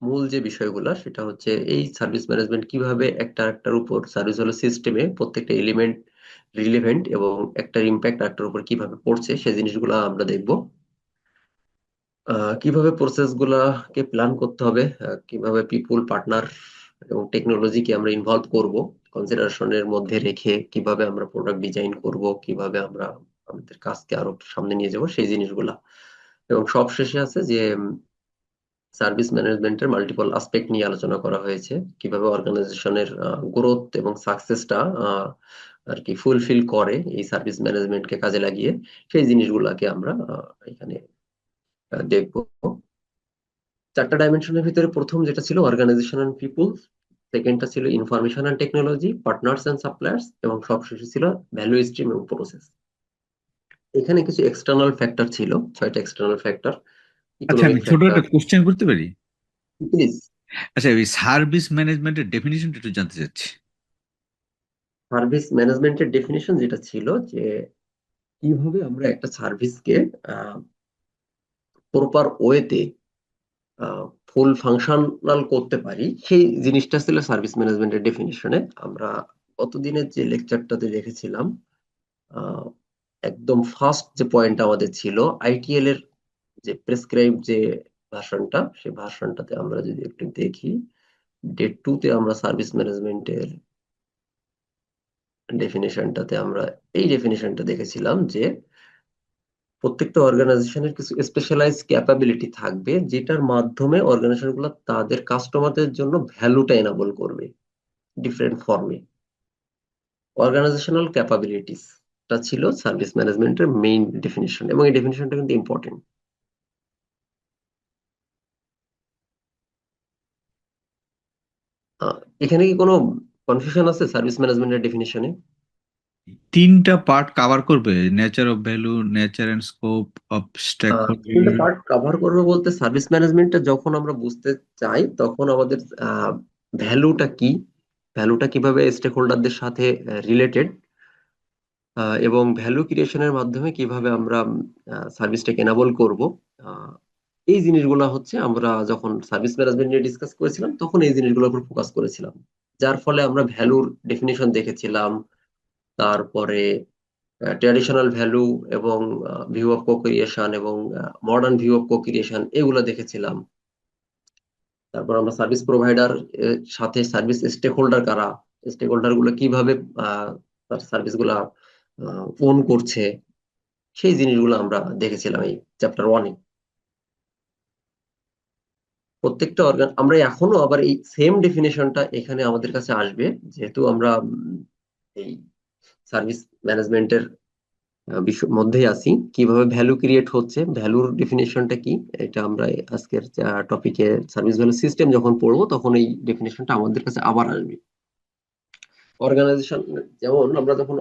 মূল যে বিষয়গুলা সেটা হচ্ছে এই সার্ভিস ম্যানেজমেন্ট কিভাবে একটার উপর সার্ভিস হলো সিস্টেমে প্রত্যেকটা এলিমেন্ট রিলেভেন্ট এবং একটার ইম্প্যাক্ট একটার উপর কিভাবে পড়ছে সেই জিনিসগুলো আমরা দেখব। কিভাবে প্রসেস গুলাকে প্ল্যান করতে হবে, কিভাবে পিপুল পার্টনার এবং টেকনোলজিকে আমরা ইনভলভ করব কনসিডারেশনের মধ্যে রেখে, কিভাবে আমরা প্রোডাক্ট ডিজাইন করব, কিভাবে আমরা আমাদের কাজকে আরো সামনে নিয়ে যাব সেই জিনিসগুলা। এবং সব শেষে আছে যে সার্ভিস ম্যানেজমেন্টের মাল্টিপল আসপেক্ট নিয়ে আলোচনা করা হয়েছে, কিভাবে অর্গানাইজেশনের গ্রোথ এবং সাকসেসটা আর কি ফুলফিল করে এই সার্ভিস ম্যানেজমেন্টকে কাজে লাগিয়ে, সেই জিনিসগুলাকে আমরা এখানে দেখবো। চারটা ডাইমেনশনের ভিতরে প্রথম যেটা ছিল অর্গানাইজেশন এন্ড পিপুল, সেকেন্ডটা ছিল information and technology, partners and suppliers, এবং সবশেষে ছিল ভ্যালু স্ট্রিম এবং প্রসেস। এখানে কিছু এক্সটার্নাল ফ্যাক্টর ছিল, 6টা এক্সটার্নাল ফ্যাক্টর, আচ্ছা, আমি ইকোনমিক ছোট ফ্যাক্টর। একটা কোশ্চেন করতে পারি? প্লিজ। আচ্ছা, এই সার্ভিস ম্যানেজমেন্টের ডেফিনিশনটা একটু জানতে চাচ্ছি। সার্ভিস ম্যানেজমেন্টের ডেফিনিশন যেটা ছিল যে কিভাবে আমরা একটা সার্ভিসকে প্রপার ওয়েতে ফুল ফাংশনাল করতে পারি, সেই জিনিসটা ছিল সার্ভিস ম্যানেজমেন্টের ডেফিনিশনে। আমরা গতদিনের যে লেকচারটাতে দেখেছিলাম, আহ, একদম ফার্স্ট যে পয়েন্ট আমাদের ছিল আইটিএল এর যে প্রেসক্রাইব যে ভার্সনটা, সেই ভার্সনটাতে আমরা যদি একটু দেখি, ডে 2 তে আমরা সার্ভিস ম্যানেজমেন্টের ডেফিনেশনটাতে আমরা এই ডেফিনেশনটা দেখেছিলাম যে প্রত্যেকটা অর্গানাইজেশনের কিছু স্পেশালাইজ ক্যাপাবিলিটি থাকবে, যেটার মাধ্যমে অর্গানাইজেশন গুলো তাদের কাস্টমারদের জন্য ভ্যালুটা এনাবল করবে ডিফারেন্ট ফর্মে। অর্গানাইজেশনাল ক্যাপাবিলিটিস টা ছিল সার্ভিস ম্যানেজমেন্টের মেইন ডেফিনিশন, এবং এই ডেফিনিশনটা কিন্তু ইম্পর্টেন্ট। এখানে কি কোনো কনফিউশন আছে সার্ভিস ম্যানেজমেন্টের ডেফিনিশনে? তিনটা পার্ট কভার করবে: nature of value, nature and scope of stake তিনটা হোল্ডার। পার্ট কভার করবে বলতে, সার্ভিস ম্যানেজমেন্টটা যখন আমরা বুঝতে চাই তখন আমাদের ভ্যালুটা কি, ভ্যালুটা কিভাবে স্টেক হোল্ডারদের সাথে রিলেটেড, এবং ভ্যালু ক্রিয়েশনের মাধ্যমে কিভাবে আমরা সার্ভিসটাকে এনাবল করব, আহ, এই জিনিসগুলো হচ্ছে আমরা যখন সার্ভিস ম্যানেজমেন্ট নিয়ে ডিসকাস করেছিলাম তখন এই জিনিসগুলোর উপর ফোকাস করেছিলাম। যার ফলে আমরা ভ্যালুর ডেফিনিশন দেখেছিলাম, তারপরে ট্র্যাডিশনাল ভ্যালু এবং ভিউ অফ কো ক্রিয়েশন এবং modern view of co creation এগুলো দেখেছিলাম। তারপর আমরা সার্ভিস প্রোভাইডার সাথে সার্ভিস স্টেক হোল্ডার কারা, স্টেক হোল্ডার গুলো কিভাবে তার সার্ভিস গুলা ওন করছে, সেই জিনিসগুলো আমরা দেখেছিলাম এই চ্যাপ্টার 1-এ। প্রত্যেকটা অর্গান আমরা এখনো আবার এই সেম ডেফিনেশনটা এখানে আমাদের কাছে আসবে, যেহেতু আমরা এই সার্ভিস ম্যানেজমেন্টের মধ্যেই আছি। কিভাবে ভ্যালু ক্রিয়েট হচ্ছে, ভ্যালুর ডেফিনেশনটা কি, এটা আমরা আজকের টপিকে সার্ভিস ভ্যালু সিস্টেম যখন পড়বো তখন এই ডেফিনেশনটা আমাদের কাছে আবার আসবে। অর্গানাইজেশন, যেমন আমরা যখন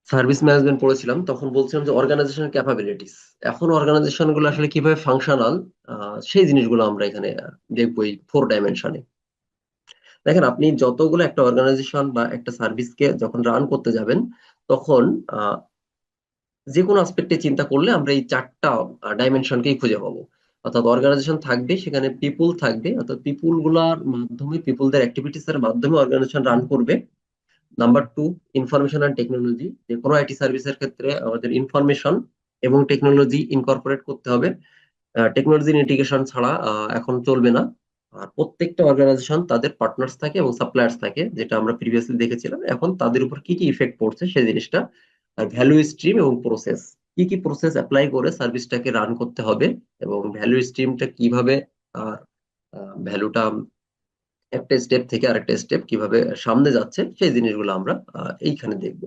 সার্ভিস ম্যানেজমেন্ট পড়েছিলাম তখন বলছিলাম যে অর্গানাইজেশনের ক্যাপাবিলিটিস, এখন অর্গানাইজেশন গুলো আসলে কিভাবে ফাংশনাল, সেই জিনিসগুলো আমরা এখানে দেখবো এই 4 ডাইমেনশনে। দেখেন, আপনি যতগুলো একটা অর্গানাইজেশন বা একটা সার্ভিসকে যখন রান করতে যাবেন তখন আহ, যে কোনো আসপেক্টে চিন্তা করলে আমরা এই 4টা ডাইমেনশনকেই খুঁজে পাবো। অর্থাৎ অর্গানাইজেশন থাকবে, সেখানে পিপুল থাকবে, অর্থাৎ পিপুল গুলার মাধ্যমে পিপুলদের অ্যাক্টিভিটিস এর মাধ্যমে অর্গানাইজেশন রান করবে। নাম্বার 2, ইনফরমেশন অ্যান্ড টেকনোলজি, যে কোনো আইটি সার্ভিসের ক্ষেত্রে আমাদের ইনফরমেশন এবং টেকনোলজি ইনকর্পোরেট করতে হবে। টেকনোলজির ইন্টিগ্রেশন ছাড়া এখন চলবে না। আর প্রত্যেকটা অর্গানাইজেশন তাদের পার্টনার্স থাকে এবং সাপ্লায়ার্স থাকে, যেটা আমরা প্রিভিয়াসলি দেখেছিলাম। এখন তাদের উপর কি কি ইফেক্ট পড়ছে সেই জিনিসটা, আর ভ্যালু স্ট্রিম এবং প্রসেস, কি কি প্রসেস অ্যাপ্লাই করে সার্ভিসটাকে রান করতে হবে, এবং ভ্যালু স্ট্রিমটা কিভাবে আর ভ্যালুটা একটা স্টেপ থেকে আরেকটা স্টেপ কিভাবে সামনে যাচ্ছে, সেই জিনিসগুলো আমরা এইখানে দেখব।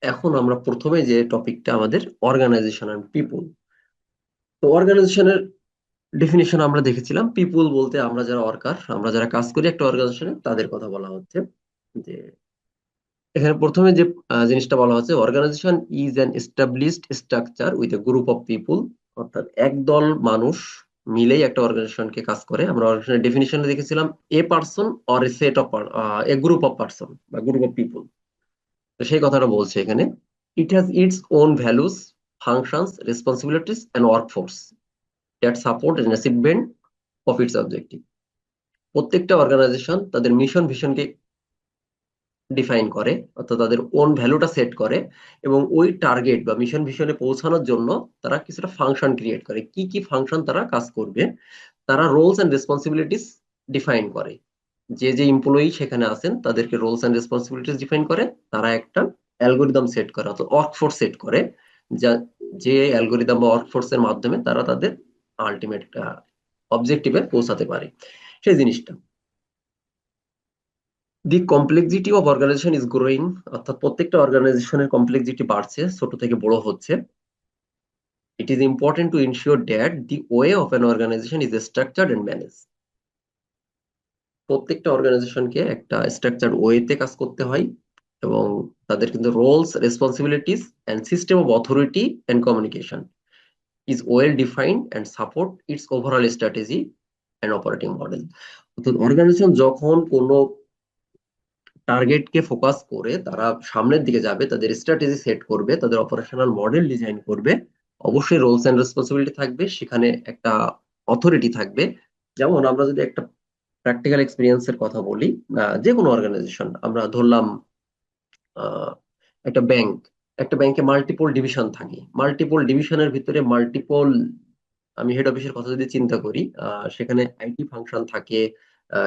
এখন আমরা প্রথমে যে টপিকটা আমাদের অর্গানাইজেশন এন্ড পিপুল। তো অর্গানাইজেশনের ডেফিনিশন আমরা দেখেছিলাম, পিপুল বলতে আমরা যারা ওয়ার্কার, আমরা যারা কাজ করি একটা অর্গানাইজেশনে তাদের কথা বলা হচ্ছে। যে এখানে প্রথমে যে জিনিসটা বলা হচ্ছে, organization is an established structure with a group of people. অর্থাৎ একদল মানুষ মিলেই একটা অর্গানাইজেশনকে কাজ করে। আমরা অর্গানাইজেশনের ডেফিনিশনে দেখেছিলাম a person or a set of A group of person বা গ্রুপ অফ পিপুল। তো সেই কথাটা বলছে এখানে, it has its own values, functions, responsibilities, and workforce that support an achievement of its objective. প্রত্যেকটা অর্গানাইজেশন তাদের মিশন ভিশনকে ডিফাইন করে, অর্থাৎ তাদের ওন ভ্যালুটা সেট করে, এবং ওই টার্গেট বা মিশন ভিশনে পৌঁছানোর জন্য তারা কিছুটা ফাংশন ক্রিয়েট করে। কি কি ফাংশন তারা কাজ করবে, তারা রোলস এন্ড রেসপন্সিবিলিটিস ডিফাইন করে। যে যে এমপ্লয়ি সেখানে আছেন তাদেরকে রোলস এন্ড রেসপন্সিবিলিটিস ডিফাইন করে, তারা একটা অ্যালগোরিদম সেট করে, অর্থাৎ ওয়ার্কফোর্স সেট করে, যা যে অ্যালগোরিদম বা ওয়ার্কফোর্স এর মাধ্যমে তারা তাদের আলটিমেট অবজেক্টিভে পৌঁছাতে পারে, সেই জিনিসটা। The complexity of organization is growing, অর্থাৎ প্রত্যেকটা অর্গানাইজেশনের কমপ্লেক্সিটি বাড়ছে, ছোট থেকে বড় হচ্ছে। It is important to ensure that the way of an organization is structured and manage. প্রত্যেকটা অর্গানাইজেশনকে একটা স্ট্রাকচার্ড ওয়েতে কাজ করতে হয়, এবং তাদের কিন্তু roles, responsibilities and system of authority and communication is well defined and support its overall strategy and operating model. অর্থাৎ অর্গানাইজেশন যখন কোনো টার্গেটকে ফোকাস করে তারা সামনের দিকে যাবে, তাদের স্ট্র্যাটেজি সেট করবে, তাদের অপারেশনাল মডেল ডিজাইন করবে, অবশ্যই রোলস এন্ড রেসপন্সিবিলিটি থাকবে, সেখানে একটা অথরিটি থাকবে। যেমন আমরা যদি একটা প্র্যাকটিক্যাল এক্সপিরিয়েন্সের কথা বলি, যে কোনো অর্গানাইজেশন আমরা ধরলাম, আহ, একটা ব্যাংক, একটা ব্যাংকে মাল্টিপল ডিভিশন থাকে, মাল্টিপল ডিভিশনের ভিতরে মাল্টিপল, আমি হেড অফিসের কথা যদি চিন্তা করি, সেখানে আইটি ফাংশন থাকে,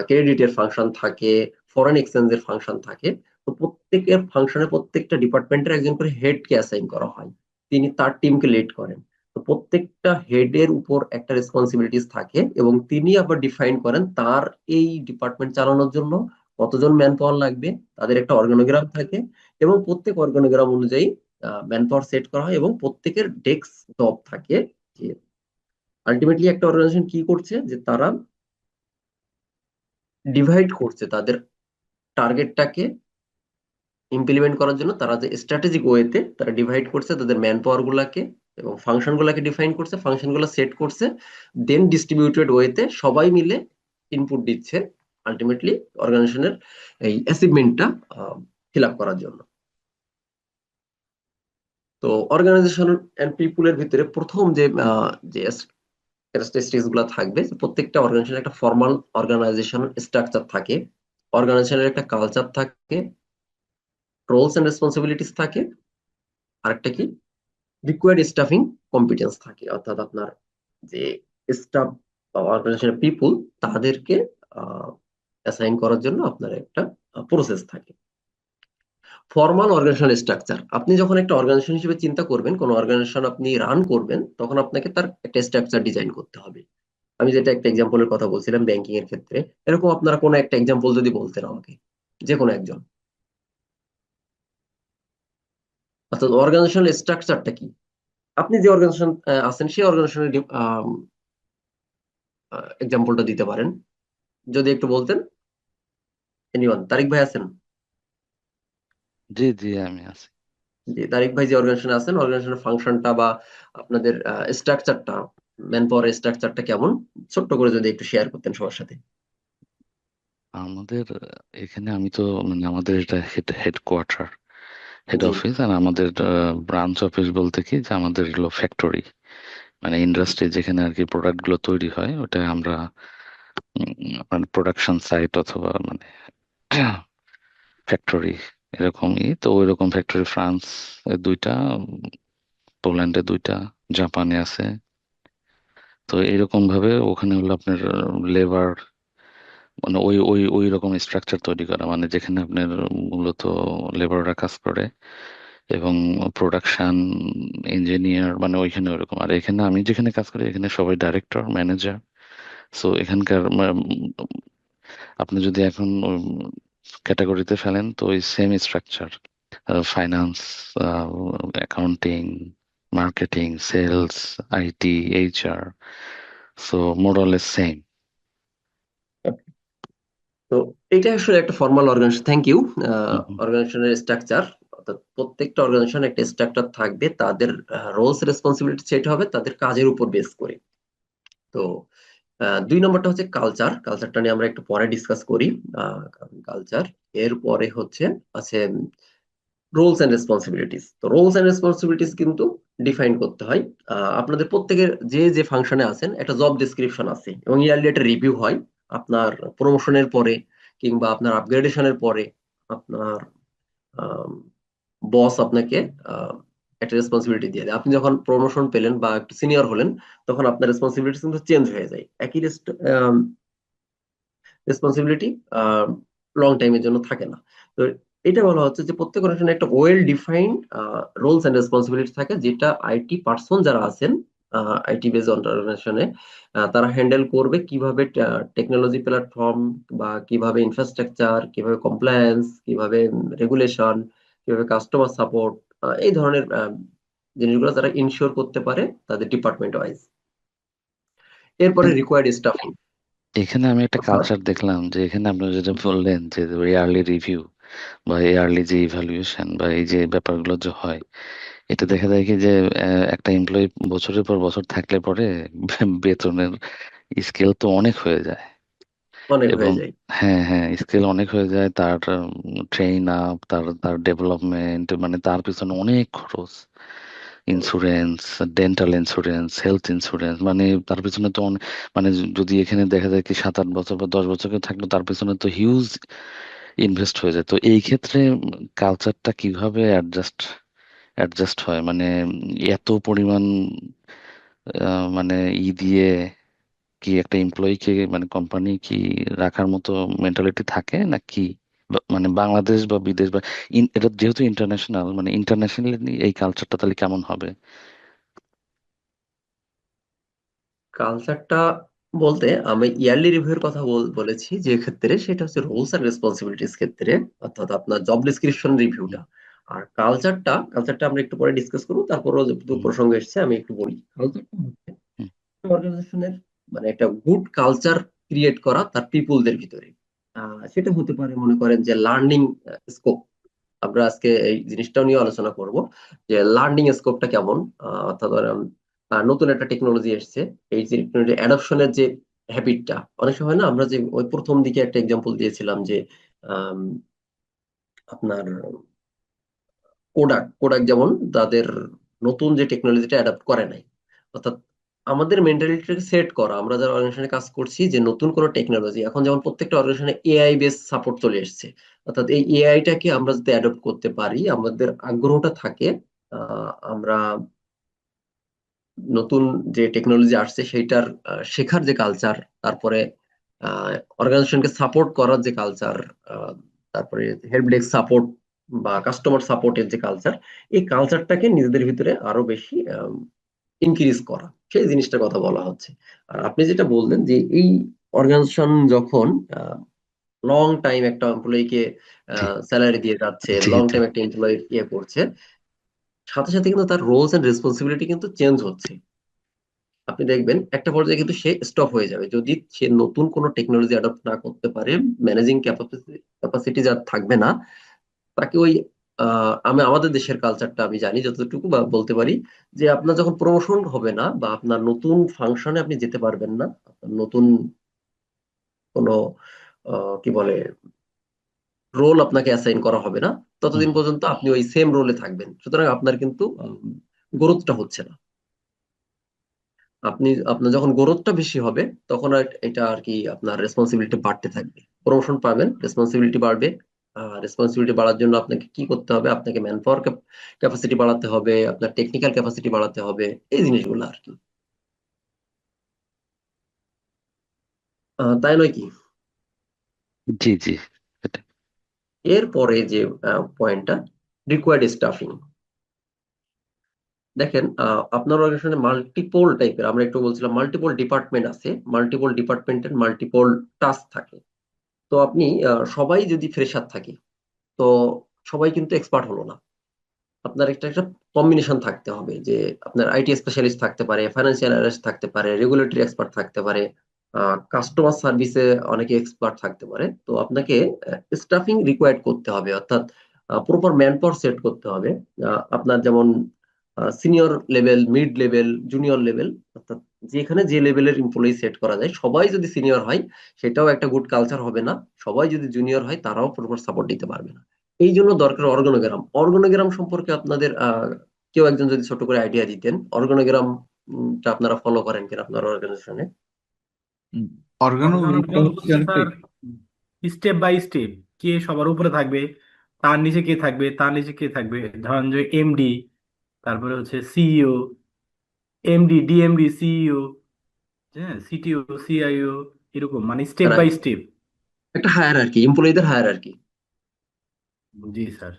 ক্রেডিটের ফাংশন থাকে, ফরেন এক্সচেঞ্জের ফাংশন থাকে। তো প্রত্যেকের ফাংশনে প্রত্যেকটা ডিপার্টমেন্টের একজন করে হেড কে অ্যাসাইন করা হয়, তিনি তার টিমকে লিড করেন। তো প্রত্যেকটা হেডের উপর একটা রেসপন্সিবিলিটিস থাকে, এবং তিনি আবার ডিফাইন করেন তার এই ডিপার্টমেন্ট চালানোর জন্য কতজন ম্যান পাওয়ার লাগবে, তাদের একটা অর্গানোগ্রাম থাকে, এবং প্রত্যেক অর্গানোগ্রাম অনুযায়ী ম্যান পাওয়ার সেট করা হয়, এবং প্রত্যেকের ডেস্ক জব থাকে। যে আলটিমেটলি একটা অর্গানাইজেশন কি করছে, যে তারা ডিভাইড করছে তাদের টার্গেটটাকে ইমপ্লিমেন্ট করার জন্য, তারা যে স্ট্র্যাটেজিক ওয়েতে তারা ডিভাইড করছে তাদের ম্যান পাওয়ার গুলাকে, এবং ফাংশন গুলাকে ডিফাইন করছে, ফাংশন গুলা সেট করছে, দেন ডিস্ট্রিবিউটেড ওয়েতে সবাই মিলে ইনপুট দিচ্ছে আলটিমেটলি অর্গানাইজেশনের এই অ্যাচিভমেন্টটা ফিল আপ করার জন্য। তো অর্গানাইজেশন এন্ড পিপুলের ভিতরে প্রথম যে যে ক্যারেক্টারিস্টিক্স গুলা থাকবে, প্রত্যেকটা অর্গানাইজেশনের একটা ফর্মাল অর্গানাইজেশন স্ট্রাকচার থাকে, অর্গানাইজেশনের একটা কালচার থাকে, রোলস এন্ড রেসপন্সিবিলিটিস থাকে, আরেকটা কি রিকোয়ার্ড স্টাফিং কম্পিটেন্স থাকে, অর্থাৎ আপনার যে স্টাফ বা অর্গানাইজেশনের পিপুল তাদেরকে অ্যাসাইন করার জন্য আপনার একটা প্রসেস থাকে। ফর্মাল অর্গানাইজেশনাল স্ট্রাকচার, আপনি যখন একটা অর্গানাইজেশন হিসেবে চিন্তা করবেন, কোন অর্গানাইজেশন আপনি রান করবেন, তখন আপনাকে তার একটা স্ট্রাকচার ডিজাইন করতে হবে। আমি যেটা একটা এক্সাম্পলের কথা বলছিলাম ব্যাংকিং এর ক্ষেত্রে, এরকম আপনারা কোনো একটা এক্সাম্পল যদি বলতেন আমাকে, যে কোনো একজন, অর্থাৎ অর্গানাইজেশনাল স্ট্রাকচারটা কি, আপনি যে অর্গানাইজেশন আছেন সেই অর্গানাইজেশনের এক্সাম্পলটা দিতে পারেন, যদি একটু বলতেন। এনিওয়ান, তারিক ভাই আছেন? জি জি আমি আছি। যে তারিক ভাই যে অর্গানাইজেশনে আছেন, অর্গানাইজেশনের ফাংশনটা বা আপনাদের স্ট্রাকচারটা, ম্যান পাওয়ার স্ট্রাকচারটা কেমন, ছোট্ট করে যদি একটু শেয়ার করতেন সবার সাথে। আমাদের এখানে আমি তো মানে আমাদের এটা হেডকোয়ার্টার, হেড জি। অফিস। আর আমাদের ব্রাঞ্চ অফিস বলতে কি, যে আমাদের এগুলো ফ্যাক্টরি, মানে ইন্ডাস্ট্রি যেখানে আর কি প্রোডাক্ট গুলো তৈরি হয়, ওটা আমরা মানে প্রোডাকশন সাইট অথবা মানে ফ্যাক্টরি এরকমই। তো ওই রকম ফ্যাক্টরি ফ্রান্স এ দুইটা, পোল্যান্ডে দুইটা, জাপানে আছে। তো এরকম ভাবে ওখানে হলো আপনার লেবার, মানে ওই ওই ওই রকম স্ট্রাকচার তৈরি করা, মানে যেখানে আপনার মূলত লেবাররা কাজ করে, এবং প্রোডাকশন ইঞ্জিনিয়ার মানে ওইখানে ওইরকম। আর এখানে আমি যেখানে কাজ করি এখানে সবাই ডাইরেক্টর, ম্যানেজার। সো এখানকার আপনি যদি এখন ক্যাটাগরিতে ফেলেন তো ওই same structure, finance, accounting, marketing, sales, IT, HR, so more less same. তো এটা আসলে একটা ফর্মাল অর্গানাইজেশন, থ্যাংক ইউ। অর্গানাইজেশনের স্ট্রাকচার, অর্থাৎ প্রত্যেকটা অর্গানাইজেশন একটা স্ট্রাকচার থাকবে, তাদের রোলস রেসপন্সিবিলিটি সেট হবে তাদের কাজের উপর বেস করে। তো 2 নম্বরটা হচ্ছে কালচার, কালচারটা নিয়ে আমরা একটু পরে ডিসকাস করি। কালচার এর পরে হচ্ছে আছে রোলস এন্ড রেসপন্সিবিলিটিস। তো রোলস এন্ড রেসপন্সিবিলিটিস কিন্তু ডিফাইন করতে হয়। আপনাদের প্রত্যেকের যে যে ফাংশনে আছেন একটা জব ডেসক্রিপশন আছে এবং ইয়ারলি একটা রিভিউ হয় আপনার প্রমোশনের পরে কিংবা আপনার আপগ্রেডেশনের পরে। আপনার বস আপনাকে আহ, একটা রেসপন্সিবিলিটি দিয়ে দেয়। আপনি যখন প্রমোশন পেলেন বা একটু সিনিয়র হলেন তখন আপনার রেসপন্সিবিলিটি কিন্তু চেঞ্জ হয়ে যায়। একই রেসপন্সিবিলিটি লং টাইমের জন্য থাকে না। তো এটা বলা হচ্ছে যে প্রত্যেক অর্গানাইজেশনে একটা well defined roles and responsibility থাকে, যেটা আইটি পার্সন যারা আছেন আইটি বেজ অর্গানাইজেশনে তারা হ্যান্ডেল করবে কিভাবে টেকনোলজি প্ল্যাটফর্ম বা কিভাবে ইনফ্রাস্ট্রাকচার, কিভাবে কমপ্লায়েন্স, কিভাবে রেগুলেশন, কিভাবে কাস্টমার সাপোর্ট, এই ধরনের জিনিসগুলো তারা ইনশিওর করতে পারে তাদের ডিপার্টমেন্ট ওয়াইজ। এরপরে এখানে রিকোয়ার্ড স্টাফিং। এখানে আমি একটা কালচার দেখলাম যে এখানে আপনি যেটা বললেন যে ইয়ারলি রিভিউ বা ইয়ারলি যে ইভ্যালুয়েশন বা এই যে ব্যাপারগুলো যে হয়, এটা দেখা যায় কি যে একটা এমপ্লয়ি বছরের পর বছর থাকলে পরে বেতনের স্কেল তো অনেক হয়ে যায়। অনেক এবং হয়ে যায়। হ্যাঁ হ্যাঁ, স্কেল অনেক হয়ে যায়, তার ট্রেন আপ, তার তার ডেভেলপমেন্ট, মানে তার পিছনে অনেক খরচ, insurance, dental insurance, health insurance, মানে তার পিছনে তো মানে যদি এখানে দেখা যায় কি 7-8 বছর বা 10 বছর কেউ থাকলো, তার পিছনে তো হিউজ ইনভেস্ট হয়ে যায়। তো এই ক্ষেত্রে কালচারটা কিভাবে অ্যাডজাস্ট হয়, মানে এত পরিমাণ মানে দিয়ে কি একটা এমপ্লয়িকে, মানে কোম্পানি কি রাখার মতো মেন্টালিটি থাকে নাকি? মানে বাংলাদেশ বা বিদেশ বা এটা যেহেতু ইন্টারন্যাশনাল, মানে ইন্টারন্যাশনালি এই কালচারটা তাহলে কেমন হবে? কালচারটা বলতে আমি ইয়ারলি রিভিউর কথা বলেছি, যে ক্ষেত্রে সেটা হচ্ছে রোলস এন্ড রেসপন্সিবিলিটিস ক্ষেত্রে, অর্থাৎ আপনার জব ডিসক্রিপশন হুম রিভিউটা। আর কালচারটা আমরা একটু পরে ডিসকাস করবো, তারপরও যেহেতু হুম প্রসঙ্গ এসেছে আমি একটু বলি। কালচারটা হচ্ছে হুম অর্গানাইজেশনের মানে একটা গুড কালচার ক্রিয়েট করা তার পিপুলদের ভিতরে। সেটা হতে পারে মনে করেন যে লার্নিং স্কোপ। আমরা আজকে এই জিনিসটাও নিয়ে আলোচনা করব যে লার্নিং স্কোপটা কেমন। অর্থাৎ ধরেন, নতুন একটা টেকনোলজি এসেছে, এই যে টেকনোলজি অ্যাডপশনের যে হ্যাবিটটা, অনেক সময় না আমরা যে ওই প্রথম দিকে একটা এক্সাম্পল দিয়েছিলাম যে আম, আপনার কোডাক কোডাক যেমন তাদের নতুন যে টেকনোলজিটা অ্যাডাপ্ট করে নাই। অর্থাৎ আমাদের মেন্টালিটিটাকে সেট করা, আমরা যারা অর্গানাইজেশনে কাজ করছি, যে নতুন কোনো টেকনোলজি এখন যেমন প্রত্যেকটা অর্গানাইজেশনে এআই বেস সাপোর্ট চলে এসেছে। অর্থাৎ এই এআইটাকে আমরা যদি অ্যাডপ্ট করতে পারি, আমাদের আগ্রহটা থাকে, আমরা নতুন যে টেকনোলজি আসছে সেইটার শেখার যে কালচার, তারপরে অর্গানাইজেশনকে সাপোর্ট করার যে কালচার, তারপরে হেল্প ডেস্ক সাপোর্ট বা কাস্টমার সাপোর্টের যে কালচার, এই কালচারটাকে নিজেদের ভিতরে আরো বেশি ইনক্রিজ করা, সেই জিনিসটার কথা বলা হচ্ছে। আর আপনি যেটা বললেন যে এই অর্গানাইজেশন যখন লং টাইম একটা এমপ্লয়িকে জি স্যালারি দিয়ে যাচ্ছে, জি লং জি টাইম একটা এমপ্লয়ি ইয়ে করছে, সাথে সাথে কিন্তু তার রোলস এন্ড রেসপন্সিবিলিটি কিন্তু চেঞ্জ হচ্ছে। আপনি দেখবেন একটা পর্যায়ে কিন্তু সে স্টপ হয়ে যাবে যদি সে নতুন কোনো টেকনোলজি অ্যাডপ্ট না করতে পারে। ম্যানেজিং ক্যাপাসিটি যার থাকবে না, তাকে ওই আমি আমাদের দেশের কালচারটা আমি জানি যতটুকু বা বলতে পারি, যে আপনার যখন প্রমোশন হবে না বা আপনার নতুন ফাংশনে আপনি যেতে পারবেন না, আপনার নতুন কোনো কি বলে রোল আপনাকে অ্যাসাইন করা হবে না, হুম ততদিন পর্যন্ত আপনি ওই সেম রোলে থাকবেন। সুতরাং আপনার কিন্তু গ্রোথটা হচ্ছে না। আপনার যখন গ্রোথটা বেশি হবে তখন আর এটা আর কি আপনার রেসপন্সিবিলিটি বাড়তে থাকবে, প্রমোশন পাবেন, রেসপন্সিবিলিটি বাড়বে। রেসপন্সিবিলিটি বাড়ার জন্য আপনাকে কি করতে হবে, আপনাকে ম্যান পাওয়ার ক্যাপাসিটি বাড়াতে হবে, আপনার টেকনিক্যাল ক্যাপাসিটি বাড়াতে হবে, এই জিনিসগুলো আর কি। তাই নয় কি? জি জি সেটাই। এরপরে যে পয়েন্টটা, রিকোয়ার্ড স্টাফিং। দেখেন, আপনার অর্গানাইজেশনে মাল্টিপল টাইপের, আমরা একটু বলছিলাম মাল্টিপল ডিপার্টমেন্ট আছে, মাল্টিপল ডিপার্টমেন্টের মাল্টিপল টাস্ক থাকে। তো আপনি সবাই যদি ফ্রেশার থাকে, তো সবাই কিন্তু এক্সপার্ট হলো না। আপনার একটা একটা কম্বিনেশন থাকতে হবে, যে আপনার আইটি স্পেশালিস্ট থাকতে পারে, ফাইন্যান্সিয়াল অ্যানালিস্ট থাকতে পারে, রেগুলেটরি এক্সপার্ট থাকতে পারে, কাস্টমার সার্ভিসে অনেকে এক্সপার্ট থাকতে পারে। তো আপনাকে স্টাফিং রিকোয়ার্ড করতে হবে, অর্থাৎ প্রপার ম্যান পাওয়ার সেট করতে হবে। আপনার যেমন senior level, mid level, junior level, অর্থাৎ যেখানে যে লেভেলের এমপ্লয়ি সেট করা যায়, সবাই যদি সিনিয়র হয় সেটাও একটা গুড কালচার হবে না, সবাই যদি জুনিয়র হয় তারাও প্রপার সাপোর্ট দিতে পারবে না। এই জন্য দরকার অর্গানোগ্রাম। অর্গানোগ্রাম সম্পর্কে আপনাদের কেউ একজন যদি ছোট করে আইডিয়া দিতেন, অর্গানোগ্রামটা আপনারা ফলো করেন কিনা আপনার অর্গানাইজেশনে? অর্গানোগ্রামটা অর্গানোগ্রাম হচ্ছে হচ্ছে অনেকটা স্যার স্টেপ বাই স্টেপ, কে সবার উপরে থাকবে, তার নিচে কে থাকবে, তার নিচে কে থাকবে, ধরেন যে এমডি, তারপরে হচ্ছে সিইও, এমডি, ডিএমডি, সিইও, হ্যাঁ, সিটিও, সিআইও, এরকম মানে স্টেপ বাই রাইট, স্টেপ। একটা হায়ারার্কি, এমপ্লয়ীদের হায়ারার্কি। জি স্যার।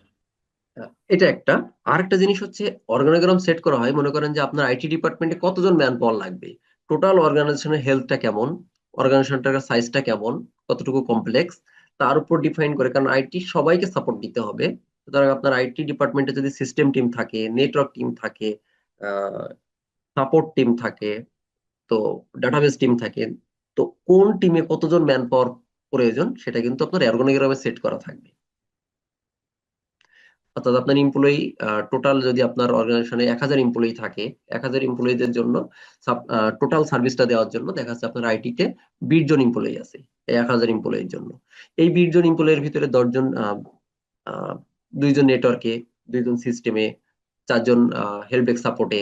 এটা একটা। আরেকটা জিনিস হচ্ছে, অর্গানোগ্রাম সেট করা হয়, মনে করেন যে আপনার আইটি ডিপার্টমেন্টে কতজন ম্যান পাওয়ার লাগবে, টোটাল অর্গানাইজেশনের হেলথটা কেমন, অর্গানাইজেশনটার সাইজটা কেমন, কতটুকু কমপ্লেক্স, তার উপর ডিফাইন করে। কারণ আইটি সবাইকে সাপোর্ট দিতে হবে। সুতরাং আপনার আইটি ডিপার্টমেন্টে যদি সিস্টেম টিম থাকে, নেটওয়ার্ক টিম থাকে, সাপোর্ট টিম থাকে, তো ডাটাবেস টিম থাকে, তো কোন টিমে কতজন ম্যান পাওয়ার প্রয়োজন সেটা কিন্তু আপনার অর্গানোগ্রামে সেট করা থাকবে। অর্থাৎ আপনার এমপ্লয়ি টোটাল, যদি আপনার অর্গানাইজেশনে 1000 এমপ্লয়ি থাকে, 1000 এমপ্লয়ীদের জন্য টোটাল সার্ভিসটা দেওয়ার জন্য দেখা যাচ্ছে আপনার আইটিতে 20 জন এমপ্লয়ি আছে এই 1000 এমপ্লয়ির জন্য। এই 20 জন এমপ্লয়ির ভিতরে 10 জন, 2 জন নেটওয়ার্কে, 2 জন সিস্টেমে, 4 জন হেল্প ডেস্ক সাপোর্টে,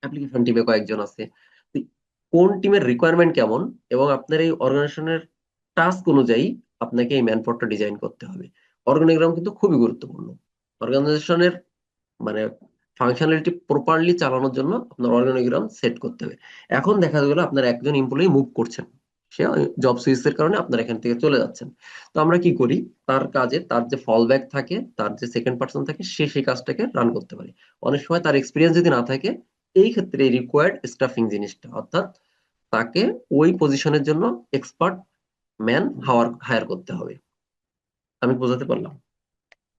অ্যাপ্লিকেশন টিমে কয়েকজন আছে। তো কোন টিমের রিকোয়ারমেন্ট কেমন এবং আপনার এই অর্গানাইজেশনের টাস্ক অনুযায়ী আপনাকে এই ম্যানপাওয়ারটা ডিজাইন করতে হবে। অর্গানোগ্রাম কিন্তু খুবই গুরুত্বপূর্ণ অর্গানাইজেশনের, মানে ফাংশনালিটি প্রপারলি চালানোর জন্য আপনার অর্গানোগ্রাম সেট করতে হবে। এখন দেখা গেল আপনার একজন এমপ্লয়ি মুভ করছেন, সে জব সুইচের কারণে আপনার এখান থেকে চলে যাচ্ছেন। তো আমরা কি করি, তার কাজে তার যে ফল ব্যাক থাকে, তার যে সেকেন্ড পার্সন থাকে, সে সেই কাজটাকে রান করতে পারে। অনেক সময় তার এক্সপিরিয়েন্স যদি না থাকে, এই ক্ষেত্রে রিকোয়ার্ড স্টাফিং জিনিসটা, অর্থাৎ তাকে ওই পজিশনের জন্য এক্সপার্ট ম্যান হায়ার করতে হবে। আমি বোঝাতে পারলাম?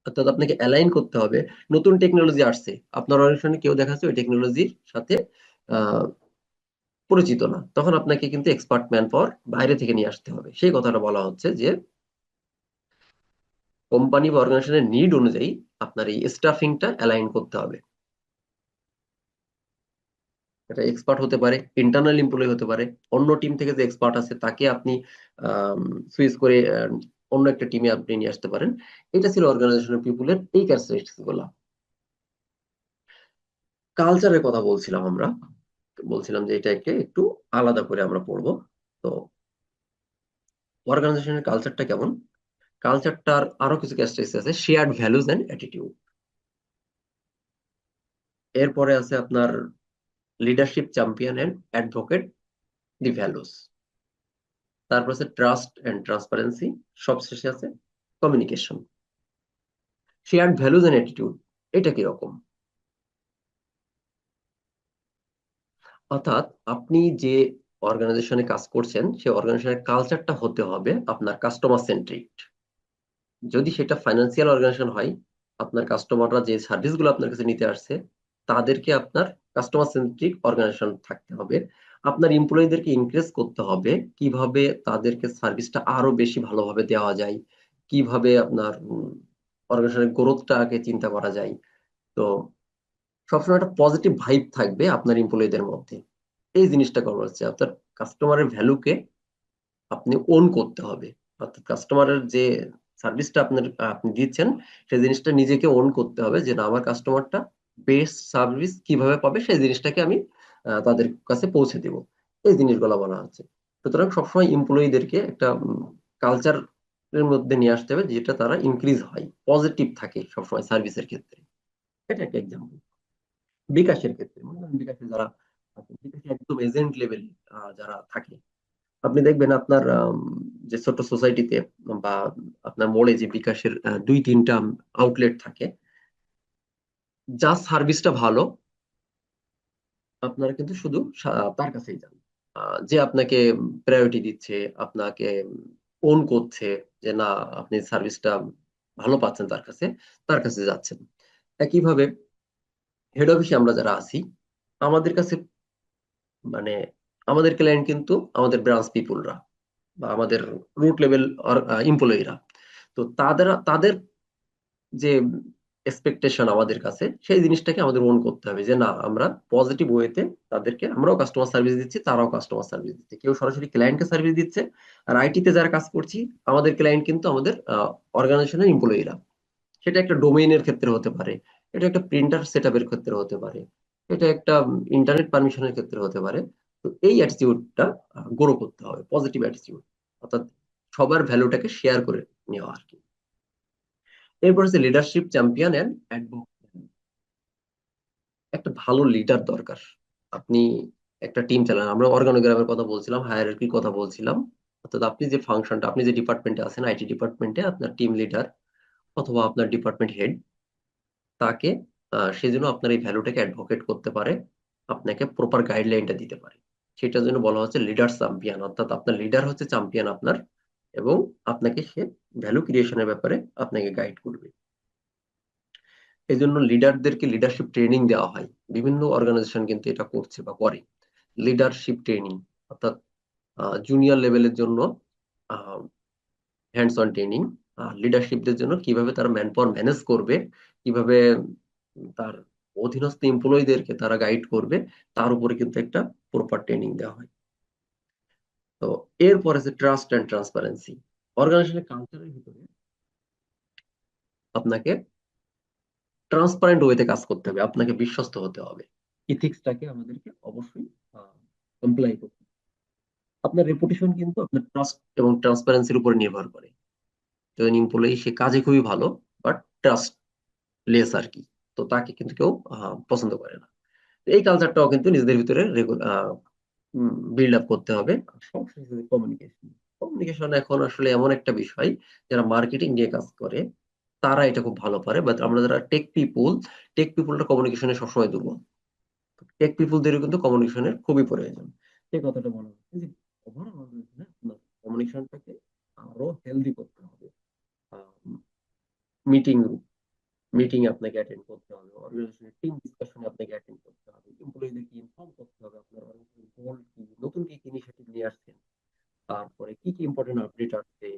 অর্থাৎ আপনাকে অ্যালাইন করতে হবে। নতুন টেকনোলজি আসছে, আপনার অর্গানাইজেশনে কেউ দেখা যাচ্ছে ওই টেকনোলজির সাথে আহ, পরিচিত না, তখন আপনাকে কিন্তু এক্সপার্ট ম্যান পাওয়ার বাইরে থেকে নিয়ে আসতে হবে। সেই কথাটা বলা হচ্ছে যে কোম্পানি বা অর্গানাইজেশনের নিড অনুযায়ী আপনার এই স্টাফিংটা অ্যালাইন করতে হবে। এটা এক্সপার্ট হতে পারে, ইন্টারনাল এমপ্লয়ি হতে পারে, অন্য টিম থেকে যে এক্সপার্ট আছে তাকে আপনি সুইচ করে অন্য একটা টিমে আপনি নিয়ে আসতে পারেন। এটা ছিল অর্গানাইজেশনাল পিপুলের এই ক্যারেক্টারিস্টিক্স গুলা। কালচারের কথা বলছিলাম আমরা, বলছিলাম যে এটাকে একটু আলাদা করে আমরা পড়বো। তো অর্গানাইজেশনের কালচারটা কেমন, কালচারটার আরো কিছু ক্যারেক্টারিস্টিক্স আছে, শেয়ার্ড ভ্যালুজ এন্ড অ্যাটিটিউড। এরপরে আছে আপনার leadership champion and advocate the values. তারপর আছে ট্রাস্ট এন্ড ট্রান্সপারেন্সি। সবশেষে আছে communication. Shared values and attitude, এটা কিরকম? অর্থাৎ আপনি যে অর্গানাইজেশনে কাজ করছেন, সেই অর্গানাইজেশনের কালচারটা হতে হবে আপনার কাস্টমার সেন্ট্রিক। যদি সেটা ফাইন্যান্সিয়াল অর্গানাইজেশন হয়, আপনার কাস্টমাররা যে সার্ভিসগুলো আপনার কাছে নিতে আসছে, তাদেরকে আপনার কাস্টমার সেন্ট্রিক অর্গানাইজেশন থাকতে হবে। আপনার এমপ্লয়ীদেরকে ইনক্রিজ করতে হবে কিভাবে তাদেরকে সার্ভিসটা আরো বেশি ভালোভাবে দেওয়া যায়, কিভাবে আপনার অর্গানাইজেশনের গ্রোথটাকে চিন্তা করা যায়। তো সবসময় একটা পজিটিভ ভাইব থাকবে আপনার এমপ্লয়ীদের মধ্যে। এই জিনিসটা করা হচ্ছে, আপনার কাস্টমারের ভ্যালুকে আপনি ওন করতে হবে। অর্থাৎ কাস্টমারের যে সার্ভিসটা আপনি দিচ্ছেন, সেই জিনিসটা নিজেকে ওন করতে হবে, যে না, আমার কাস্টমারটা বেস্ট সার্ভিস কিভাবে পাবে সেই জিনিসটাকে আমি তাদের কাছে পৌঁছে দিব। এই জিনিসগুলো বলা হচ্ছে। সুতরাং সবসময় এমপ্লয়ীদেরকে একটা কালচার এর মধ্যে নিয়ে আসতে হবে, যেটা তারা ইনক্রিজ হয়, পজিটিভ থাকে সবসময় সার্ভিসের ক্ষেত্রে। এটা একটা এক্সাম্পল। বিকাশের ক্ষেত্রে মনে করেন, বিকাশে যারা থাকে, বিকাশে একদম এজেন্ট লেভেল যারা থাকে, আপনি দেখবেন আপনার যে ছোট সোসাইটিতে বা আপনার মোড়ে যে বিকাশের 2-3টা আউটলেট থাকে, যা সার্ভিসটা ভালো, আপনারা কিন্তু শুধু তার কাছেই যান। যে আপনাকে প্রায়োরিটি দিচ্ছে, আপনাকে ওন করছে, যে না, আপনি সার্ভিসটা ভালো পাচ্ছেন, তার কাছে যাচ্ছেন। একইভাবে হেড অফিসে আমরা যারা আছি, আমাদের কাছে, মানে আমাদের ক্লায়েন্ট কিন্তু আমাদের ব্রাঞ্চ পিপুলরা বা আমাদের রুট লেভেল এমপ্লয়িরা। তো তাদের যে এক্সপেকটেশন আমাদের কাছে, সেই জিনিসটাকে আমাদের ওন করতে হবে, যে না, আমরা পজিটিভ ওয়েতে তাদেরকে, আমরাও কাস্টমার সার্ভিস দিচ্ছি, তারাও কাস্টমার সার্ভিস দিচ্ছে, কেউ সরাসরি ক্লায়েন্টকে সার্ভিস দিচ্ছে। আর আইটিতে যারা কাজ করছি, আমাদের ক্লায়েন্ট কিন্তু আমাদের অর্গানাইজেশনের এমপ্লয়িরা। সেটা একটা ডোমেইনের ক্ষেত্রে হতে পারে, এটা একটা প্রিন্টার সেটআপের ক্ষেত্রে হতে পারে, এটা একটা ইন্টারনেট পারমিশনের ক্ষেত্রে হতে পারে। তো এই অ্যাটিটিউডটা গ্রো করতে হবে, পজিটিভ অ্যাটিটিউড, অর্থাৎ সবার ভ্যালুটাকে শেয়ার করে নেওয়া আর কি। এরপর হচ্ছে লিডারশিপ চ্যাম্পিয়ন এন্ড অ্যাডভোকেট। একটা ভালো লিডার দরকার। আপনি একটা টিম চালান, আমরা অর্গানোগ্রামের কথা বলছিলাম, হায়ারার্কির কথা বলছিলাম। অর্থাৎ আপনি যে ফাংশনটা, আপনি যে ডিপার্টমেন্টে আছেন, আইটি ডিপার্টমেন্টে আপনার টিম লিডার অথবা আপনার ডিপার্টমেন্ট হেড, তাকে সে যেন আপনার এই ভ্যালুটাকে অ্যাডভোকেট করতে পারে, আপনাকে প্রপার গাইডলাইনটা দিতে পারে। সেটার জন্য বলা হচ্ছে লিডার চ্যাম্পিয়ন, অর্থাৎ আপনার লিডার হচ্ছে চ্যাম্পিয়ন আপনার, এবং আপনাকে সে ভ্যালু ক্রিয়েশনের ব্যাপারে আপনাকে গাইড করবে। এই জন্য লিডারদেরকে লিডারশিপ ট্রেনিং দেওয়া হয়, বিভিন্ন অর্গানাইজেশন কিন্তু এটা করছে বা করে। লিডারশিপ ট্রেনিং, অর্থাৎ জুনিয়র লেভেলের জন্য হ্যান্ডস অন ট্রেনিং, লিডারশিপদের জন্য কিভাবে তারা ম্যান পাওয়ার ম্যানেজ করবে, কিভাবে তার অধীনস্থ এমপ্লয়ীদেরকে তারা গাইড করবে, তার উপরে কিন্তু একটা প্রপার ট্রেনিং দেওয়া হয়। তো এরপরে আছে ট্রাস্ট অ্যান্ড ট্রান্সপারেন্সি। অর্গানাইজেশনের কালচারের ভিতরে আপনাকে ট্রান্সপারেন্ট ওয়েতে কাজ করতে হবে, আপনাকে বিশ্বস্ত হতে হবে, ইথিক্সটাকে আমাদেরকে অবশ্যই কমপ্লাই করতে হবে। আপনার রেপুটেশন কিন্তু আপনার ট্রাস্ট এবং ট্রান্সপারেন্সির উপর নির্ভর করে। যদি এমপ্লয়ি সে কাজে খুবই ভালো, বাট ট্রাস্ট লেস আর কি, তো তাকে কিন্তু কেউ পছন্দ করে না। তো এই কালচারটাও কিন্তু নিজেদের ভিতরে বিল্ড আপ করতে হবে। সবশেষে কমিউনিকেশন। কমিউনিকেশন এখন আসলে এমন একটা বিষয়, যারা মার্কেটিং নিয়ে কাজ করে তারা এটা খুব ভালো পারে, বাট আমরা যারা টেক পিপুলটা কমিউনিকেশনে সবসময় দুর্বল। টেক পিপুলদেরও কিন্তু কমিউনিকেশনের খুবই প্রয়োজন। সেই কথাটা বলা হচ্ছে যে ওভারঅল কমিউনিকেশনটাকে আরো হেলদি করতে হবে। মিটিং মিটিং আপনাকে অ্যাটেন্ড করতে হবে, অর্গানাইজেশনের টিম ডিসকাশনে আপনাকে অ্যাটেন্ড করতে হবে, এমপ্লয়ীদেরকে ইনফর্ম করতে হবে আপনার অর্গানাইজেশনের গোল কি, নতুন কি ইনিশিয়েটিভ নিয়ে আসছেন, তারপরে কি কি ইম্পর্টেন্ট আপডেট আসছে,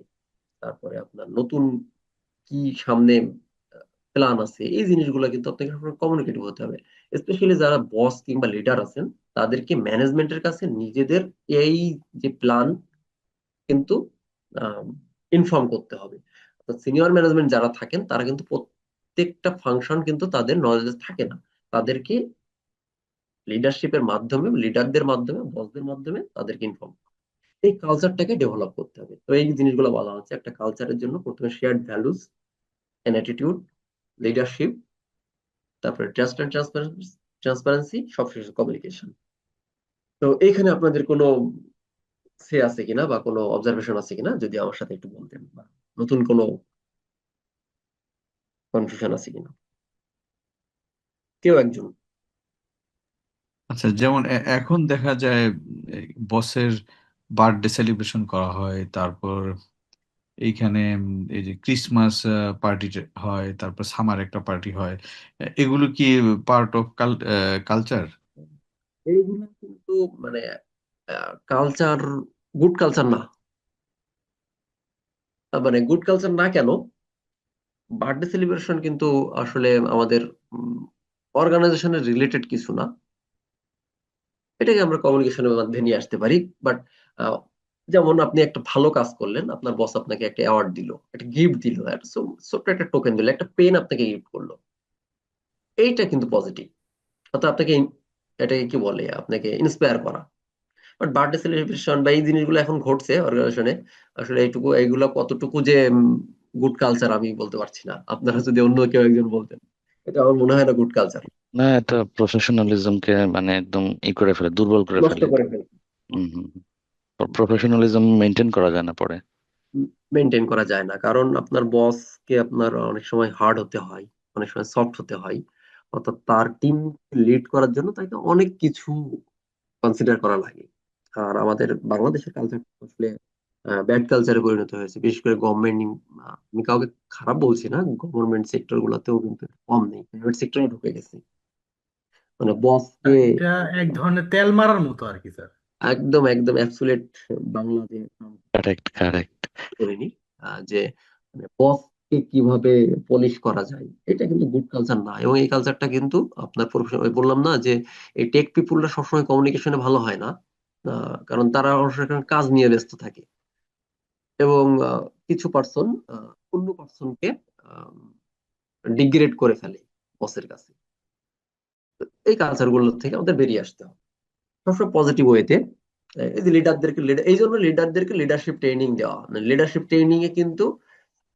তারপরে আপনার নতুন কি সামনে প্ল্যান আছে। এই জিনিসগুলো কিন্তু আপনাকে কমিউনিকেটিভ হতে হবে। স্পেশালি যারা বস কিংবা লিডার আছেন, তাদেরকে ম্যানেজমেন্টের কাছে নিজেদের এই যে প্ল্যান কিন্তু ইনফর্ম করতে হবে। সিনিয়র ম্যানেজমেন্ট যারা থাকেন তারা কিন্তু প্রত্যেকটা ফাংশন কিন্তু তাদের নলেজে থাকে না, তাদেরকে লিডারশিপের মাধ্যমে, লিডারদের মাধ্যমে, বসদের মাধ্যমে তাদেরকে ইনফর্ম, এই কালচারটাকে ডেভেলপ করতে হবে। তো এই জিনিসগুলো বলা হচ্ছে একটা কালচারের জন্য প্রথমে shared values and attitude, leadership, তারপরে ট্রাস্ট এন্ড ট্রান্সপারেন্সি, সবশেষে কমিউনিকেশন। তো এইখানে আপনাদের কোনো সে আছে কিনা বা কোনো অবজারভেশন আছে কিনা, যদি আমার সাথে একটু বলতেন, বা নতুন কোনো কনফিউশন আছে কিনা, কেউ একজন। আচ্ছা, যেমন এখন দেখা যায় বসের বার্থডে সেলিব্রেশন করা হয়, তারপর এইখানে এই যে ক্রিসমাস পার্টি হয়, তারপর সামার একটা পার্টি হয়। এগুলো কি পার্ট অফ কালচার? এইগুলো কিন্তু মানে কালচার, গুড কালচার না। মানে গুড কালচার না কেন, বার্থডে সেলিব্রেশন কিন্তু আসলে আমাদের অর্গানাইজেশনের রিলেটেড কিছু না, এটাকে আমরা কমিউনিকেশনের মধ্যে নিয়ে আসতে পারি। বাট যেমন আপনি একটা ভালো কাজ করলেন, আপনার বস আপনাকে একটা অ্যাওয়ার্ড দিল, একটা গিফট দিল, একটা ছোট্ট একটা টোকেন দিল, একটা পেন আপনাকে গিফট করলো, এইটা কিন্তু পজিটিভ। অর্থাৎ আপনাকে এটাকে কি বলে, আপনাকে ইন্সপায়ার করা। বাট বার্থডে সেলিব্রেশন বা এই জিনিসগুলো এখন ঘটছে অর্গানাইজেশনে, আসলে এইগুলা কতটুকু যে গুড কালচার আমি বলতে পারছি না, আপনারা যদি অন্য কেউ একজন বলতেন, এটা আমার মনে হয় না গুড কালচার। না, এটা প্রফেশনালিজমকে মানে একদম করে ফেলে, দুর্বল করে নষ্ট ফেলে। করে ফেলে, হম হম। প্রফেশনালিজম মেনটেন করা যায় না পরে। মেনটেন করা যায় না, কারণ আপনার বসকে আপনার অনেক সময় হার্ড হতে হয়, অনেক সময় সফট হতে হয়। অর্থাৎ তার টিম লিড করার জন্য তাকে অনেক কিছু কনসিডার করা লাগে। আর আমাদের বাংলাদেশের কালচার আসলে ব্যাড কালচারে পরিণত হয়েছে, বিশেষ করে গভর্নমেন্ট। আমি কাউকে খারাপ বলছি না, গভর্নমেন্ট সেক্টর গুলোতেও কিন্তু কম নেই, প্রাইভেট সেক্টরে ঢুকে গেছে। মানে বসকে এটা এক ধরনের তেল মারার মতো আর কি স্যার। একদম একদম অ্যাবসুলেট বাংলা যে কারেক্ট কারেক্ট। করিনি, যে মানে বসকে কিভাবে পলিশ করা যায়, এটা কিন্তু গুড কালচার না। এবং এই কালচারটা কিন্তু আপনার প্রফেশন, বললাম না যে এই টেক পিপুলরা সবসময় কমিউনিকেশনে ভালো হয় না, কারণ তারা অবশ্যই কাজ নিয়ে ব্যস্ত থাকে, এবং কিছু পার্সন অন্য পার্সনকে ডিগ্রেড করে ফেলে বসের কাছে। তো এই কালচার গুলো থেকে আমাদের বেরিয়ে আসতে হবে সবসময় পজিটিভ ওয়েতে। এই যে এই জন্য লিডারদেরকে লিডারশিপ ট্রেনিং দেওয়া, লিডারশিপ ট্রেনিং এ কিন্তু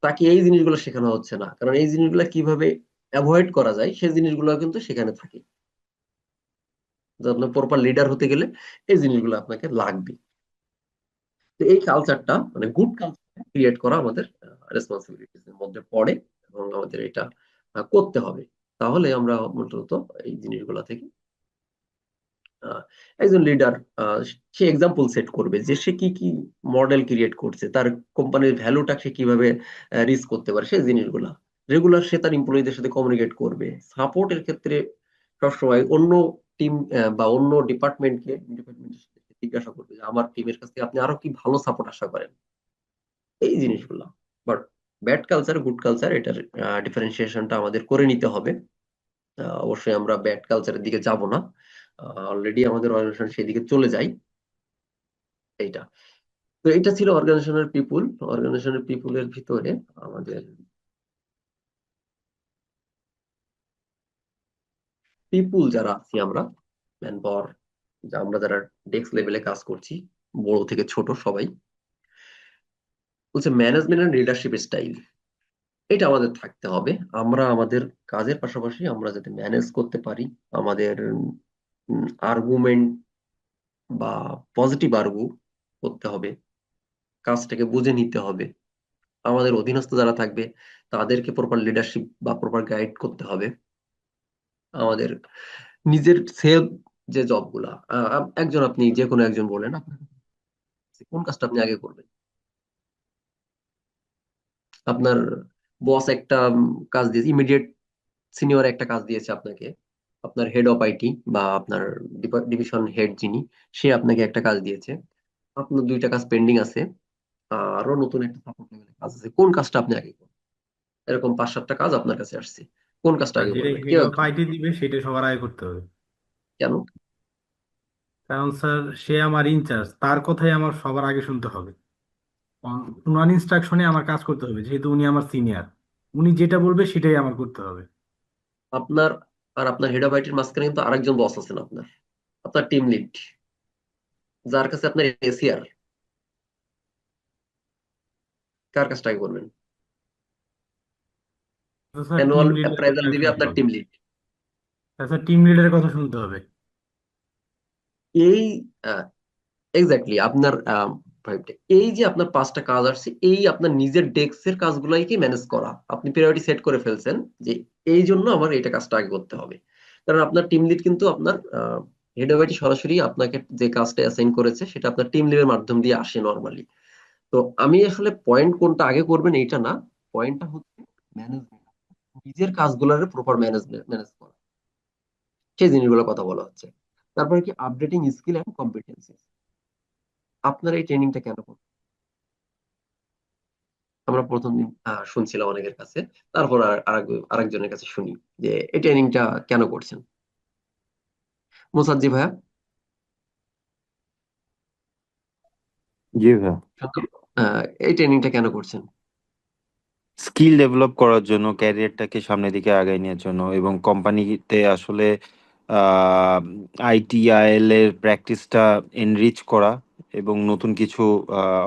তাকে এই জিনিসগুলো শেখানো হচ্ছে না, কারণ এই জিনিসগুলো কিভাবে অ্যাভয়েড করা যায় সেই জিনিসগুলো কিন্তু সেখানে থাকে। যে আপনার প্রপার লিডার হতে গেলে এই জিনিসগুলো আপনাকে লাগবে। তো এই কালচারটা মানে গুড কালচার ক্রিয়েট করা আমাদের রেসপন্সিবিলিটিস এর মধ্যে পড়ে, এবং আমাদের এটা করতে হবে। তাহলে আমরা মূলত এই জিনিসগুলো থেকে আহ, একজন লিডার সে এক্সাম্পল সেট করবে যে সে কি কি মডেল ক্রিয়েট করছে, তার কোম্পানির ভ্যালুটা সে কিভাবে রিচ করতে পারে সেই জিনিসগুলা। রেগুলার সে তার এমপ্লয়ীদের সাথে কমিউনিকেট করবে। সাপোর্টের ক্ষেত্রে সবসময় অন্য টিম বা অন্য ডিপার্টমেন্টের সাথে জিজ্ঞাসা করবে যে আমার টিমের কাছ থেকে আপনি আরো কি ভালো সাপোর্ট আশা করেন, এই জিনিসগুলো। But bad culture good culture এটার ডিফারেন্সিয়েশনটা আমাদের করে নিতে হবে। অবশ্যই আমরা ব্যাড কালচারের দিকে যাব না, অলরেডি আমাদের অর্গানাইজেশন সেদিকে চলে যায়। এইটা, তো এটা ছিল অর্গানাইজেশনের পিপুলের ভিতরে আমাদের পিপুল যারা আছি আমরা, ম্যান পাওয়ার, আমরা যারা ডেস্ক লেভেলে কাজ করছি, বড় থেকে ছোট সবাই, বলছে ম্যানেজমেন্ট এন্ড লিডারশিপ স্টাইল, এটা আমাদের থাকতে হবে। আমরা আমাদের কাজের পাশাপাশি আমরা যাতে ম্যানেজ করতে পারি, আমাদের আর্গুমেন্ট বা পজিটিভ আর্গু করতে হবে, কাজটাকে বুঝে নিতে হবে। আমাদের অধীনস্থ যারা থাকবে তাদেরকে প্রপার লিডারশিপ বা প্রপার গাইড করতে হবে। আমাদের নিজের সেলফ যে জবগুলা, একজন আপনি যে কোনো একজন বলেন আপনার কোন কাজটা আপনি আগে করবেন। আপনার বস একটা কাজ দিয়েছে, ইমিডিয়েট সিনিয়র একটা কাজ দিয়েছে আপনাকে, আপনার হেড অফ আইটি বা আপনার ডিভিশন হেড যিনি, সে আপনাকে একটা কাজ দিয়েছে, আপনার দুইটা কাজ পেন্ডিং আছে, আরো নতুন একটা সাপোর্ট লেভেলের কাজ আছে, কোন কাজটা আপনি আগে করবেন? এরকম 5-7টা কাজ আপনার কাছে আসছে, কোন কাজটা আর আগে যেটা করবেন হেড কেউ অফ একজন? আইটি দিবে সেটা সবার আগে করতে হবে। কেন? কারণ স্যার সে আমার ইনচার্জ, তার কথাই আমার সবার আগে শুনতে হবে। ওনার ইনস্ট্রাকশনে আমার কাজ করতে হবে, যেহেতু উনি আমার সিনিয়র। উনি যেটা বলবে সেটাই আমার করতে হবে। আপনার আর আপনার হেড অফ আইটির মাঝখানে কিন্তু আরেকজন বস আছেন, আপনার আপনার টিম লিড, যার কাছে আপনার এসিআর, কার কাজটা আগে করবেন? তো স্যার টিম অ্যানুয়াল লিডারের কথা অ্যাপ্রাইজাল আগে দিবে শুনতে আপনার হবে। Team lead. স্যার টিম লিডারের কথা শুনতে হবে। এই এক্স্যাক্টলি আপনার এই যে আপনার 5টা কাজ আসছে, এই আপনার নিজের ডেস্কের কাজগুলাইকে ম্যানেজ করা, আপনি প্রায়োরিটি সেট করে ফেলছেন যে এই জন্য আমার এটা কাজটা আগে করতে হবে। কারণ আপনার টিম লিড কিন্তু আপনার হেড অফ আইটি সরাসরি আপনাকে যে কাজটা অ্যাসাইন করেছে সেটা আপনার টিম লিডের মাধ্যম দিয়ে আসে নর্মালি। তো আমি আসলে পয়েন্ট কোনটা আগে করবেন এইটা না, পয়েন্টটা হচ্ছে ম্যানেজমেন্ট, নিজের কাজগুলোর প্রপার ম্যানেজ করা, সেই জিনিসগুলোর কথা বলা হচ্ছে। তারপরে কি আপডেটিং স্কিল এন্ড কম্পিটেন্সি, আপনার এই ট্রেনিংটা কেন করবেন? আমরা প্রথম দিন শুনছিলাম অনেকের কাছে, তারপর আরেকজনের কাছে শুনি যে এই ট্রেনিংটা কেন করছেন। মোসাজ্জি ভাইয়া, জি ভাইয়া, এই ট্রেনিংটা কেন করছেন? স্কিল ডেভেলপ করার জন্য, ক্যারিয়ারটাকে সামনের দিকে আগায় নেওয়ার জন্য, এবং কোম্পানিতে আসলে আইটিআইএল এর প্র্যাকটিসটা এনরিচ করা এবং নতুন কিছু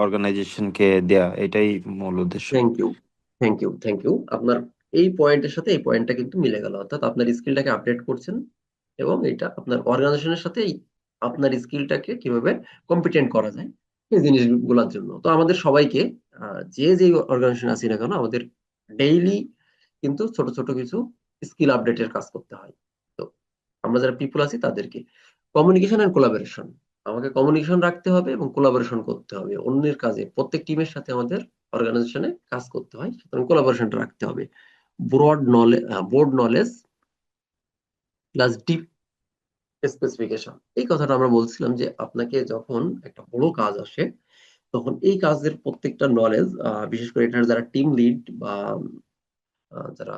অর্গানাইজেশনকে দেয়া, এটাই মূল উদ্দেশ্য। থ্যাংক ইউ আপনার এই পয়েন্টের সাথে এই পয়েন্টটা কিন্তু মিলে গেল, অর্থাৎ আপনার স্কিলটাকে আপডেট করছেন এবং এটা আপনার অর্গানাইজেশনের সাথে আপনার স্কিলটাকে কিভাবে কম্পিটেন্ট করা যায় এই জিনিসগুলোর জন্য। তো আমাদের সবাইকে যে যে অর্গানাইজেশন আছি না কেন, আমাদের ডেইলি কিন্তু ছোট ছোট কিছু স্কিল আপডেটের কাজ করতে হয়। তো আমরা যারা পিপল আছি তাদেরকে কমিউনিকেশন এন্ড কোলাবোরেশন, আমাকে কমিউনিকেশন রাখতে হবে এবং কোলাবোরেশন করতে হবে অন্যের কাজে। প্রত্যেক টিমের সাথে আমাদের অর্গানাইজেশনে কাজ করতে হয়, সুতরাং কোলাবোরেশনটা রাখতে হবে। Board knowledge plus deep specification, এই কথাটা আমরা বলছিলাম যে আপনাকে যখন একটা বড় কাজ আসে তখন এই কাজের প্রত্যেকটা নলেজ, বিশেষ করে এটার যারা টিম লিড বা যারা